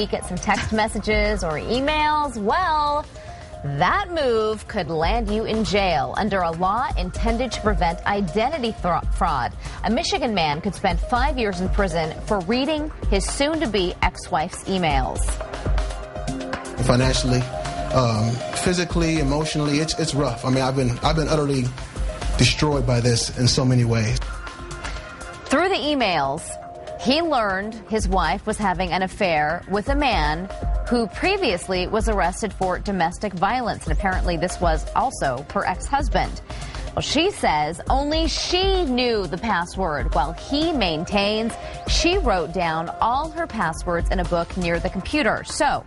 get some text messages or emails, well, that move could land you in jail under a law intended to prevent identity fraud. A Michigan man could spend 5 years in prison for reading his soon-to-be ex-wife's emails. Financially, physically, emotionally, it's rough. I mean, I've been utterly destroyed by this in so many ways. Through the emails, he learned his wife was having an affair with a man who previously was arrested for domestic violence, and apparently this was also her ex-husband. Well, she says only she knew the password, while he maintains she wrote down all her passwords in a book near the computer. So,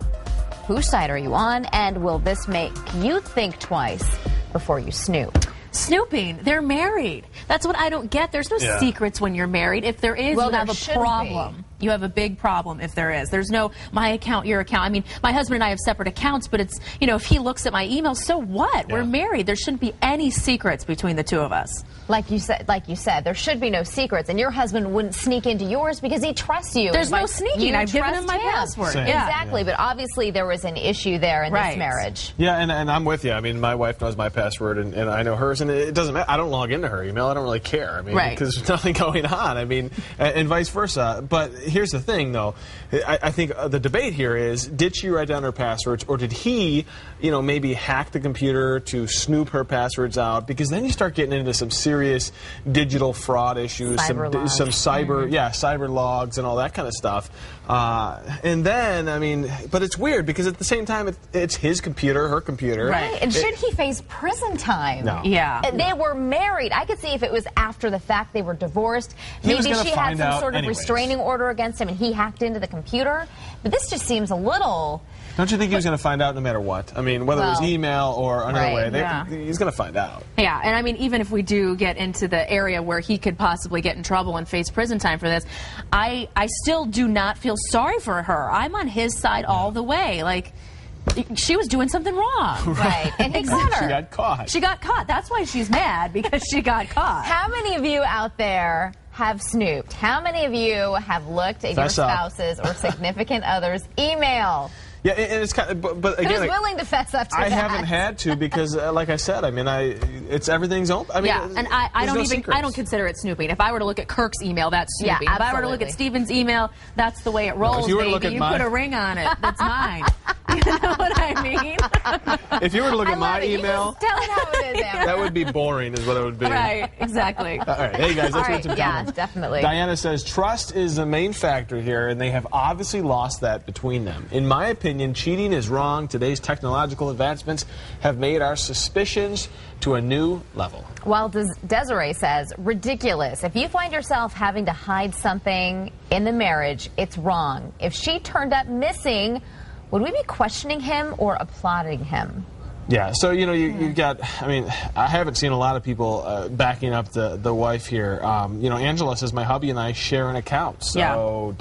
whose side are you on, and will this make you think twice before you snoop? Snooping. They're married. That's what I don't get. There's no secrets when you're married. If there is, well, you have a problem. You have a big problem if there is. There's no my account, your account. I mean, my husband and I have separate accounts, but it's, you know, if he looks at my email, so what? We're married. There shouldn't be any secrets between the two of us. Like you said, there should be no secrets, and your husband wouldn't sneak into yours because he trusts you. There's no sneaking. I've given him my password. Yeah. Exactly, but obviously there was an issue there in this marriage. Yeah, and I'm with you. I mean, my wife knows my password, and I know hers, and it doesn't matter. I don't log into her email. I don't really care. I mean, because there's nothing going on. I mean, and vice versa. But here's the thing, though. I think the debate here is, did she write down her passwords, or did he, you know, maybe hack the computer to snoop her passwords out? Because then you start getting into some serious digital fraud issues, some cyber, cyber logs and all that kind of stuff. And then, I mean, but it's weird because at the same time, it's his computer, her computer. Right. And should he face prison time? No. Yeah. They were married. I could see if it was after the fact they were divorced. Maybe she had some sort of restraining order against him and he hacked into the computer. But this just seems a little... Don't you think he was going to find out no matter what? I mean, whether it was email or another way, he's going to find out. Yeah, and I mean, even if we do get into the area where he could possibly get in trouble and face prison time for this, I still do not feel sorry for her. I'm on his side all the way. Like, she was doing something wrong. Right. And he got her. She got caught. She got caught. That's why she's mad, because she got caught. How many of you out there have snooped? How many of you have looked at your spouse's or significant other's email? Yeah, and it's kind of, but again, who's willing to fess up to that? I haven't had to because, like I said, I mean, it's everything's open. I mean, and I don't consider it snooping. If I were to look at Kirk's email, that's snooping. Yeah, if I were to look at Steven's email, that's the way it rolls. If you were to look at you put a ring on it. That's mine. You know what I mean? If you were to look at my email, tell it how it is, Amber. That would be boring, is what it would be. Right, exactly. All right, hey guys, let's read some comments. Yeah, definitely. Diana says, trust is the main factor here, and they have obviously lost that between them. In my opinion, cheating is wrong. Today's technological advancements have made our suspicions to a new level. While Desiree says, ridiculous. If you find yourself having to hide something in the marriage, it's wrong. If she turned up missing, would we be questioning him or applauding him? Yeah, so, you know, you've got, I mean, I haven't seen a lot of people backing up the wife here. You know, Angela says, my hubby and I share an account, so ...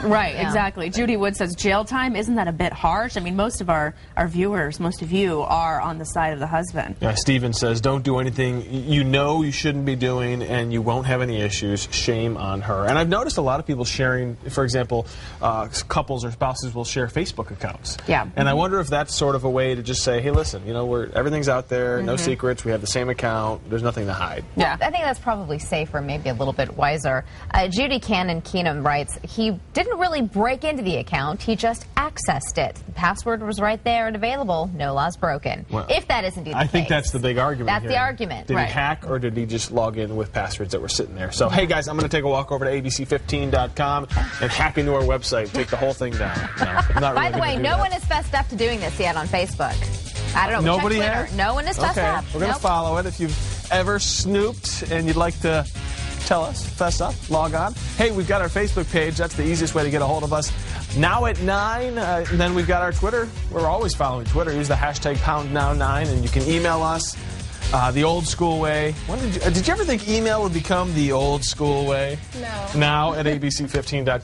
Right, exactly. Judy Wood says, jail time, isn't that a bit harsh? I mean, most of our viewers, most of you are on the side of the husband. Yeah, Steven says, don't do anything you know you shouldn't be doing and you won't have any issues. Shame on her. And I've noticed a lot of people sharing, for example, couples or spouses will share Facebook accounts. Yeah. And I wonder if that's sort of a way to just say, hey, listen, you know, everything's out there, no secrets, we have the same account, there's nothing to hide. Yeah. I think that's probably safer, maybe a little bit wiser. Judy Cannon Keenum writes, he didn't really break into the account, he just accessed it. The password was right there and available, no laws broken. Well, if that is indeed the case. I think that's the big argument. That's the argument. Did he hack or did he just log in with passwords that were sitting there? So, hey guys, I'm going to take a walk over to abc15.com and hack into our website, take the whole thing down. No, I'm not By really the way, no one has fessed up to doing this yet on Facebook. I don't know. Nobody has? No one has fessed up. We're going to follow it. If you've ever snooped and you'd like to tell us, fess up, log on. Hey, we've got our Facebook page. That's the easiest way to get a hold of us. Now at 9, and then we've got our Twitter. We're always following Twitter. Use the hashtag #PoundNow9, and you can email us the old school way. Did you ever think email would become the old school way? No. Now at abc15.com.